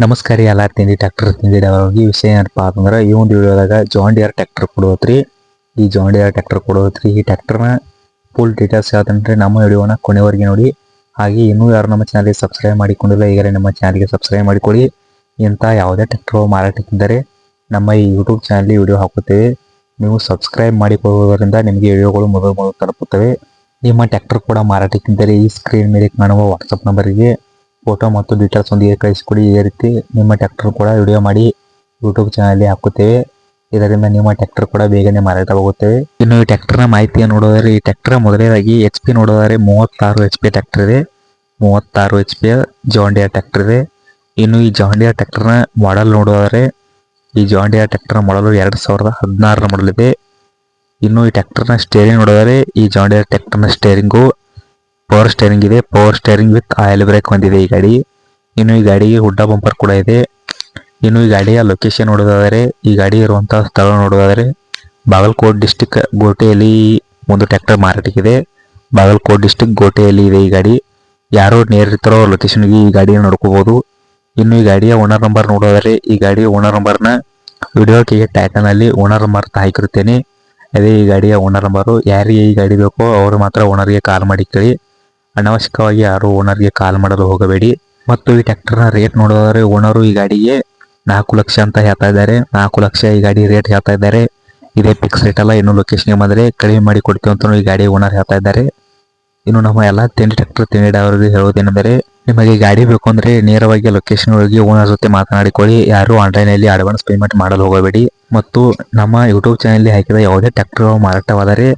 ನಮಸ್ಕಾರ ರೀ ಎಲ್ಲ ತಿಂಡಿ ಟ್ರ್ಯಾಕ್ಟರ್ ತಿಂದಿಡೋರಿಗೆ ವಿಷಯ ಏನಪ್ಪಾ ಅಂತಂದ್ರೆ ಈ ಒಂದು ವಿಡಿಯೋದಾಗ ಜಾನ್ ಡಿಯರ್ ಟ್ರ್ಯಾಕ್ಟರ್ ಕೊಡೋತ್ರಿ. ಈ ಜಾನ್ ಡಿಯರ್ ಟ್ರ್ಯಾಕ್ಟರ್ ಕೊಡೋತ್ರಿ. ಈ ಟ್ರ್ಯಾಕ್ಟರ್ನ ಫುಲ್ ಡೀಟೇಲ್ಸ್ ಹೇಳ್ತೇನೆ. ನಮ್ಮ ವಿಡಿಯೋನ ಕೊನೆವರೆಗೆ ನೋಡಿ. ಹಾಗೆ ಇನ್ನೂ ಯಾರು ನಮ್ಮ ಚಾನಲ್ಗೆ ಸಬ್ಸ್ಕ್ರೈಬ್ ಮಾಡಿಕೊಂಡಿಲ್ಲ ಈಗಲೇ ನಮ್ಮ ಚಾನಲ್ಗೆ ಸಬ್ಸ್ಕ್ರೈಬ್ ಮಾಡಿಕೊಳ್ಳಿ. ಇಂಥ ಯಾವುದೇ ಟ್ರ್ಯಾಕ್ಟರ್ ಮಾರಾಟಕ್ಕಿದ್ದರೆ ನಮ್ಮ ಈ ಯೂಟ್ಯೂಬ್ ಚಾನಲ್ ವಿಡಿಯೋ ಹಾಕುತ್ತೇವೆ. ನೀವು ಸಬ್ಸ್ಕ್ರೈಬ್ ಮಾಡಿಕೊಳ್ಳುವುದರಿಂದ ನಿಮಗೆ ವಿಡಿಯೋಗಳು ಮೊದಲು ತಲುಪುತ್ತವೆ. ನಿಮ್ಮ ಟ್ರ್ಯಾಕ್ಟರ್ ಕೂಡ ಮಾರಾಟಕ್ಕಿದ್ದರೆ ಈ ಸ್ಕ್ರೀನ್ ಮೇಲೆ ಕಾಣುವ ವಾಟ್ಸಪ್ ನಂಬರಿಗೆ ಫೋಟೋ ಮತ್ತು ಡೀಟೇಲ್ಸ್ ಒಂದಿಗೆ ಕಳಿಸಿಕೊಡಿ. ಇದೇ ರೀತಿ ನಿಮ್ಮ ಟ್ರ್ಯಾಕ್ಟರ್ ಕೂಡ ವಿಡಿಯೋ ಮಾಡಿ ಯೂಟ್ಯೂಬ್ ಚಾನಲ್ ಹಾಕುತ್ತೇವೆ. ಇದರಿಂದ ನಿಮ್ಮ ಟ್ರ್ಯಾಕ್ಟರ್ ಕೂಡ ಬೇಗನೆ ಮಾರಾಟವಾಗುತ್ತೇವೆ. ಇನ್ನು ಈ ಟ್ರ್ಯಾಕ್ಟರ್ನ ಮಾಹಿತಿಯನ್ನು ನೋಡೋದಾದ್ರೆ ಈ ಟ್ರ್ಯಾಕ್ಟರ್ ಮೊದಲನೇದಾಗಿ HP ನೋಡೋದಾದ್ರೆ 36 HP ಟ್ರ್ಯಾಕ್ಟರ್ ಇದೆ. 36 HP ಜಾನ್ ಡಿಯರ್ ಟ್ರ್ಯಾಕ್ಟರ್ ಇದೆ. ಇನ್ನು ಈ ಜಾನ್ ಡಿಯರ್ ಟ್ರ್ಯಾಕ್ಟರ್ನ ಮಾಡೆಲ್ ನೋಡೋದಾದ್ರೆ ಈ ಜಾನ್ ಡಿಯರ್ ಟ್ರ್ಯಾಕ್ಟರ್ ಮಾಡಲು 2016 ಮಾಡಲ್ ಇದೆ. ಇನ್ನು ಈ ಟ್ರ್ಯಾಕ್ಟರ್ನ ಸ್ಟೇರಿಂಗ್ ನೋಡೋದಾದ್ರೆ ಈ ಜಾನ್ ಡಿಯರ್ ಟ್ರ್ಯಾಕ್ಟರ್ನ ಸ್ಟೇರಿಂಗು ಪವರ್ ಸ್ಟೇರಿಂಗ್ ಇದೆ. Power steering with oil brake ಹೊಂದಿದೆ ಈ ಗಾಡಿ. ಇನ್ನು ಈ ಗಾಡಿಗೆ ಹುಡ್ಡ ಬಂಪರ್ ಕೂಡ ಇದೆ. ಇನ್ನು ಈ ಗಾಡಿಯ ಲೊಕೇಶನ್ ನೋಡೋದಾದರೆ ಈ ಗಾಡಿ ಇರುವಂತಹ ಸ್ಥಳ ನೋಡೋದಾದರೆ ಬಾಗಲಕೋಟ್ ಡಿಸ್ಟಿಕ್ ಗೋಟೆಯಲ್ಲಿ ಒಂದು ಟ್ರ್ಯಾಕ್ಟರ್ ಮಾರಾಟಕ್ಕಿದೆ. ಬಾಗಲಕೋಟ್ ಡಿಸ್ಟಿಕ್ ಗೋಟೆಯಲ್ಲಿ ಇದೆ ಈ ಗಾಡಿ. ಯಾರು ನೇರಿರ್ತಾರೋ ಲೊಕೇಶನ್ಗೆ ಈ ಗಾಡಿಯನ್ನು ನೋಡ್ಕೋಬಹುದು. ಇನ್ನು ಈ ಗಾಡಿಯ ಓನರ್ ನಂಬರ್ ನೋಡೋದಾದ್ರೆ ಈ ಗಾಡಿಯ ಓನರ್ ನಂಬರ್ನ ವಿಡಿಯೋಕ್ಕೆ ಟೈಟಲ್ ನಲ್ಲಿ ಓನರ್ ನಂಬರ್ ಹಾಕಿರುತ್ತೇನೆ. ಅದೇ ಈ ಗಾಡಿಯ ಓನರ್ ನಂಬರು. ಯಾರಿಗೆ ಈ ಗಾಡಿ ಬೇಕೋ ಅವರು ಮಾತ್ರ ಓನರ್ಗೆ ಕಾಲ್ ಮಾಡಿ ಕೇಳಿ. ಅನಾವಶ್ಯಕವಾಗಿ ಯಾರು ಓನರ್ಗೆ ಕಾಲ್ ಮಾಡಲು ಹೋಗಬೇಡಿ. ಮತ್ತು ಈ ಟ್ರ್ಯಾಕ್ಟರ್ನ ರೇಟ್ ನೋಡೋದಾದ್ರೆ ಓನರು ಈ ಗಾಡಿಗೆ 4 ಲಕ್ಷ ಅಂತ ಹೇಳ್ತಾ ಇದ್ದಾರೆ. 4 ಲಕ್ಷ ಈ ಗಾಡಿ ರೇಟ್ ಹೇಳ್ತಾ ಇದ್ದಾರೆ. ಇದೇ ಫಿಕ್ಸ್ ರೇಟ್ ಅಲ್ಲ. ಇನ್ನು ಲೊಕೇಶನ್ಗೆ ಬಂದರೆ ಕಡಿಮೆ ಮಾಡಿ ಕೊಡ್ತೀವಿ ಅಂತ ಈ ಗಾಡಿ ಓನರ್ ಹೇಳ್ತಾ ಇದ್ದಾರೆ. ಇನ್ನು ನಮ್ಮ ಎಲ್ಲ ತಿಂಡಿ ಟ್ರ್ಯಾಕ್ಟರ್ ತಿಂಡಿಡವರಿಗೆ ಹೇಳೋದೇನೆಂದರೆ ನಿಮಗೆ ಗಾಡಿ ಬೇಕು ಅಂದರೆ ನೇರವಾಗಿ ಲೊಕೇಶನ್ ಹೋಗಿ ಓನರ್ ಜೊತೆ ಮಾತನಾಡಿಕೊಳ್ಳಿ. ಯಾರು ಆನ್ಲೈನಲ್ಲಿ ಅಡ್ವಾನ್ಸ್ ಪೇಮೆಂಟ್ ಮಾಡಲು ಹೋಗಬೇಡಿ. ಮತ್ತು ನಮ್ಮ ಯೂಟ್ಯೂಬ್ ಚಾನಲ್ ಹಾಕಿದ ಯಾವುದೇ ಟ್ರ್ಯಾಕ್ಟರ್ ಮಾರಾಟವಾದರೆ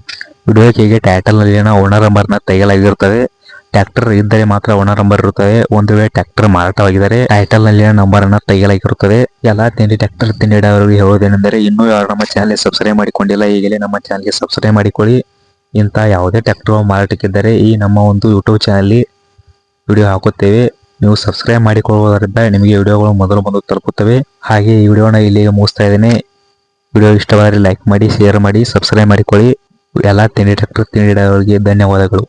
ವಿಡಿಯೋಕ್ಕೆ ಟೈಟಲ್ ನಲ್ಲಿನ ಓನರ್ ನಂಬರ್ನ ತೆಗೆಯಲಾಗಿರುತ್ತದೆ. ಟ್ರ್ಯಾಕ್ಟರ್ ಇದ್ದರೆ ಮಾತ್ರ ಓನರ್ ನಂಬರ್ ಇರುತ್ತದೆ. ಒಂದು ವೇಳೆ ಟ್ರ್ಯಾಕ್ಟರ್ ಮಾರಾಟವಾಗಿದ್ದರೆ ಟೈಟಲ್ ನಲ್ಲಿನ ನಂಬರ್ ಅನ್ನು ತೆಗೆಯಲಾಗಿರುತ್ತದೆ. ಎಲ್ಲಾ ತಿಂಡಿ ಟ್ರ್ಯಾಕ್ಟರ್ ತಿಂಡಿಡವರಿಗೆ ಹೇಳೋದೇನೆಂದರೆ ಇನ್ನೂ ಯಾರು ನಮ್ಮ ಚಾನಲ್ ಸಬ್ಸ್ಕ್ರೈಬ್ ಮಾಡಿಕೊಂಡಿಲ್ಲ ಈಗಲೇ ನಮ್ಮ ಚಾನಲ್ಗೆ ಸಬ್ಸ್ಕ್ರೈಬ್ ಮಾಡಿಕೊಳ್ಳಿ. ಇಂಥ ಯಾವುದೇ ಟ್ರ್ಯಾಕ್ಟರ್ ಮಾರಾಟಕ್ಕಿದ್ದರೆ ಈ ನಮ್ಮ ಒಂದು ಯೂಟ್ಯೂಬ್ ಚಾನಲ್ ವಿಡಿಯೋ ಹಾಕುತ್ತೇವೆ. ನೀವು ಸಬ್ಸ್ಕ್ರೈಬ್ ಮಾಡಿಕೊಳ್ಳುವುದರಿಂದ ನಿಮಗೆ ವಿಡಿಯೋಗಳು ಮೊದಲು ತಲುಪುತ್ತವೆ. ಹಾಗೆ ಈ ವಿಡಿಯೋನ ಇಲ್ಲಿಗೆ ಮುಗಿಸ್ತಾ ಇದ್ದೇನೆ. ವಿಡಿಯೋ ಇಷ್ಟವಾದರೆ ಲೈಕ್ ಮಾಡಿ, ಶೇರ್ ಮಾಡಿ, ಸಬ್ಸ್ಕ್ರೈಬ್ ಮಾಡಿಕೊಳ್ಳಿ. ಎಲ್ಲ ತಿಂಡಿ ಟ್ರ್ಯಾಕ್ಟರ್ ತಿಂಡಿಡವರಿಗೆ ಧನ್ಯವಾದಗಳು.